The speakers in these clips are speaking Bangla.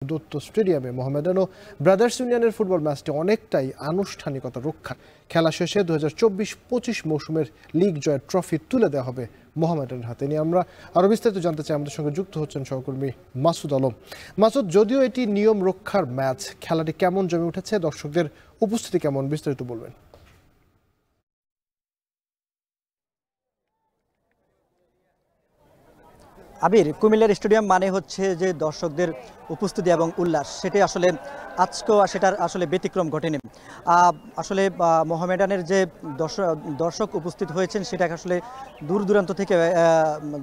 দত্ত স্টেডিয়ামে মোহামেডান ও ব্রাদার্স ইউনিয়নের ফুটবল ম্যাচটি অনেকটাই আনুষ্ঠানিকতা রক্ষা। খেলা শেষে 2024-25 মৌসুমের লিগ জয়ের ট্রফি তুলে দেওয়া হবে মোহামেডানের হাতে। নিয়ে আমরা আরও বিস্তারিত জানতে চাই। আমাদের সঙ্গে যুক্ত হচ্ছেন সহকর্মী মাসুদ আলম। মাসুদ, যদিও এটি নিয়ম রক্ষার ম্যাচ, খেলাটি কেমন জমে উঠেছে, দর্শকদের উপস্থিতি কেমন, বিস্তারিত বলবেন। আবির, কুমিল্লার স্টেডিয়াম মানে হচ্ছে যে দর্শকদের উপস্থিতি এবং উল্লাস, সেটি আসলে আজকেও সেটার আসলে ব্যতিক্রম ঘটেনি। আসলে মোহামেডানের যে দর্শক উপস্থিত হয়েছেন সেটা আসলে দূর দূরান্ত থেকে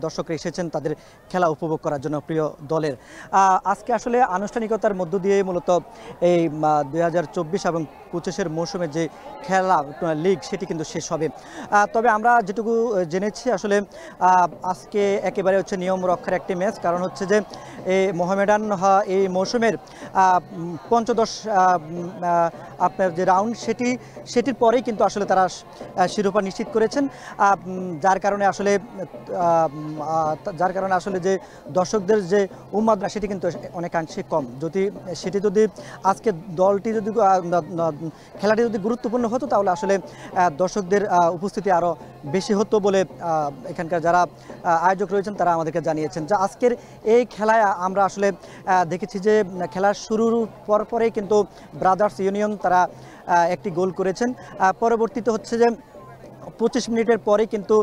দর্শকরা এসেছেন তাদের খেলা উপভোগ করার জন্য প্রিয় দলের। আজকে আসলে আনুষ্ঠানিকতার মধ্য দিয়ে মূলত এই 2024 এবং 25-এর মৌসুমের যে খেলা লিগ সেটি কিন্তু শেষ হবে। তবে আমরা যেটুকু জেনেছি আসলে আজকে একেবারে হচ্ছে নিয়ম রক্ষার একটি ম্যাচ, কারণ হচ্ছে যে এই মোহামেডান এই মৌসুমের পঞ্চদশ আপনার যে রাউন্ড সেটির পরেই কিন্তু আসলে তারা শিরোপা নিশ্চিত করেছেন, যার কারণে আসলে যে দর্শকদের যে উন্মাদনা সেটি কিন্তু অনেকাংশে কম। সেটি যদি আজকে খেলাটি যদি গুরুত্বপূর্ণ হতো তাহলে আসলে দর্শকদের উপস্থিতি আরও বেশি হতো বলে এখানকার যারা আয়োজক রয়েছেন তারা আমাদেরকে জানিয়েছেন। যে আজকের এই খেলায় আমরা আসলে দেখেছি যে খেলার শুরুর পরপরেই কিন্তু ব্রাদার্স ইউনিয়ন তারা একটি গোল করেছেন। পরবর্তীতে হচ্ছে যে 25 মিনিটের পরেই কিন্তু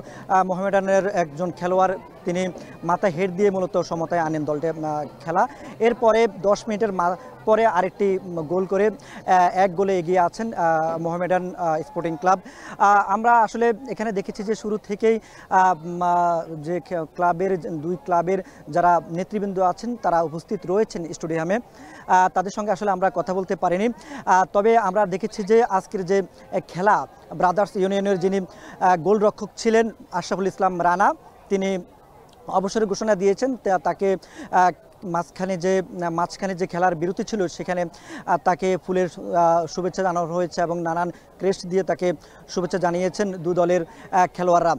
মোহামেডানের একজন খেলোয়াড় তিনি মাথায় হেড দিয়ে মূলত সমতায় আনেন দলটা খেলা। এরপরে 10 মিনিটের পরে আরেকটি গোল করে এক গোলে এগিয়ে আছেন মোহামেডান স্পোর্টিং ক্লাব। আমরা আসলে এখানে দেখেছি যে শুরু থেকেই যে দুই ক্লাবের যারা নেতৃবৃন্দ আছেন তারা উপস্থিত রয়েছেন স্টেডিয়ামে, তাদের সঙ্গে আসলে আমরা কথা বলতে পারিনি। তবে আমরা দেখেছি যে আজকের যে খেলা ব্রাদার্স ইউনিয়নের যিনি গোলরক্ষক ছিলেন আশরাফুল ইসলাম রানা, তিনি অবসরের ঘোষণা দিয়েছেন। তাকে মাঝখানে যে খেলার বিরতি ছিল সেখানে তাকে ফুলের শুভেচ্ছা জানানো হয়েছে এবং নানান ক্রেস্ট দিয়ে তাকে শুভেচ্ছা জানিয়েছেন দু দলের খেলোয়াড়রা।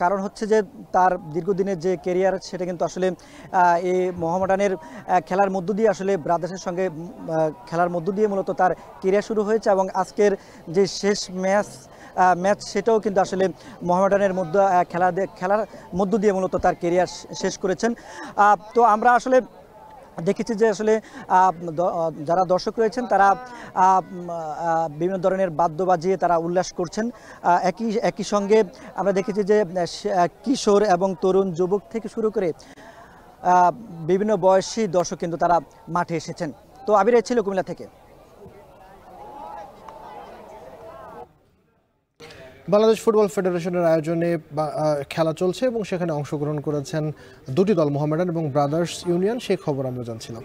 কারণ হচ্ছে যে তার দীর্ঘদিনের যে কেরিয়ার সেটা কিন্তু আসলে এই মোহামেডানের খেলার মধ্য দিয়ে আসলে ব্রাদার্সের সঙ্গে খেলার মধ্য দিয়ে মূলত তার কেরিয়ার শুরু হয়েছে এবং আজকের যে শেষ ম্যাচ সেটাও কিন্তু আসলে মোহামেডানের মধ্যে খেলার মধ্য দিয়ে মূলত তার কেরিয়ার শেষ করেছেন। তো আমরা আসলে দেখেছি যে আসলে যারা দর্শক রয়েছেন তারা বিভিন্ন ধরনের বাদ্য বাজিয়ে তারা উল্লাস করছেন। একই সঙ্গে আমরা দেখেছি যে কিশোর এবং তরুণ যুবক থেকে শুরু করে বিভিন্ন বয়সী দর্শক কিন্তু তারা মাঠে এসেছেন। তো আবির ছিল কুমিল্লা থেকে। বাংলাদেশ ফুটবল ফেডারেশনের আয়োজনে খেলা চলছে এবং সেখানে অংশগ্রহণ করেছেন দুটি দল, মোহামেডান এবং ব্রাদার্স ইউনিয়ন। সেই খবর আমরা জানছিলাম।